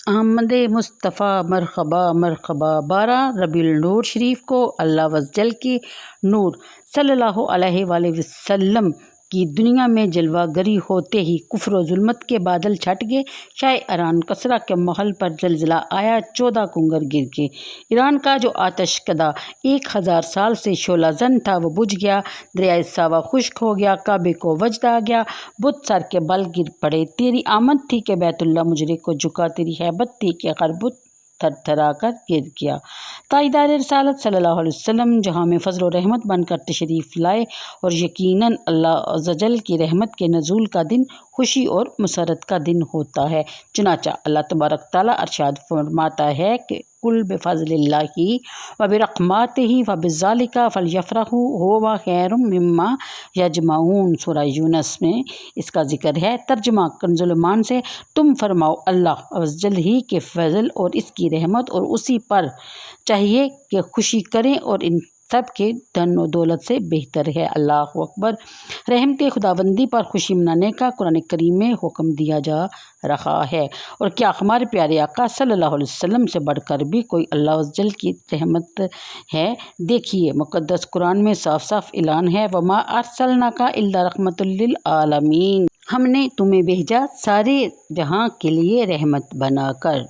احمد مصطفیٰ مرحبا مرحبا 12 ربیع النور شریف کو اللہ وزجل کی نور صلی اللہ علیہ وآلہ وسلم کی دنیا میں جلوہ گری ہوتے ہی کفر و ظلمت کے بادل چھٹ گئے۔ شاہ ایران کسریٰ کے محل پر زلزلہ آیا، 14 کنگر گر گئے۔ ایران کا جو آتش کدہ 1000 سال سے شعلہ زن تھا وہ بجھ گیا، دریائے ساوا خشک ہو گیا، کعبے کو وجد آ گیا، بت سر کے بل گر پڑے۔ تیری آمد تھی کہ بیت اللہ مجرے کو جھکا، تیری ہیبت تھی کہ ہر بت تھر تھرا کر گر گیا۔ تاجدار رسالت صلی اللہ علیہ وسلم جہاں میں فضل و رحمت بن کر تشریف لائے، اور یقیناً اللہ عز و جل کی رحمت کے نزول کا دن خوشی اور مسرت کا دن ہوتا ہے۔ چنانچہ اللہ تبارک تعالیٰ ارشاد فرماتا ہے کہ قل بفضل اللہ وبرحمتہ فبذلک فلیفرحوا ھو خیر مما یجمعون۔ سورہ یونس میں اس کا ذکر ہے۔ ترجمہ کنز الایمان سے، تم فرماؤ اللہ عز و جل ہی کے فضل اور اس کی رحمت، اور اسی پر چاہیے کہ خوشی کریں، اور ان سب کے دھن و دولت سے بہتر ہے۔ اللہ اکبر۔ رحمت خداوندی پر خوشی منانے کا قرآن کریم میں حکم دیا جا رہا ہے، اور کیا ہمارے پیارے آقا صلی اللہ علیہ وسلم سے بڑھ کر بھی کوئی اللہ عز و جل کی رحمت ہے؟ دیکھیے مقدس قرآن میں صاف صاف اعلان ہے، وَمَا أَرْسَلْنَاكَ إِلَّا رَحْمَةً لِّلْعَالَمِينَ۔ ہم نے تمہیں بھیجا سارے جہاں کے لیے رحمت بنا کر۔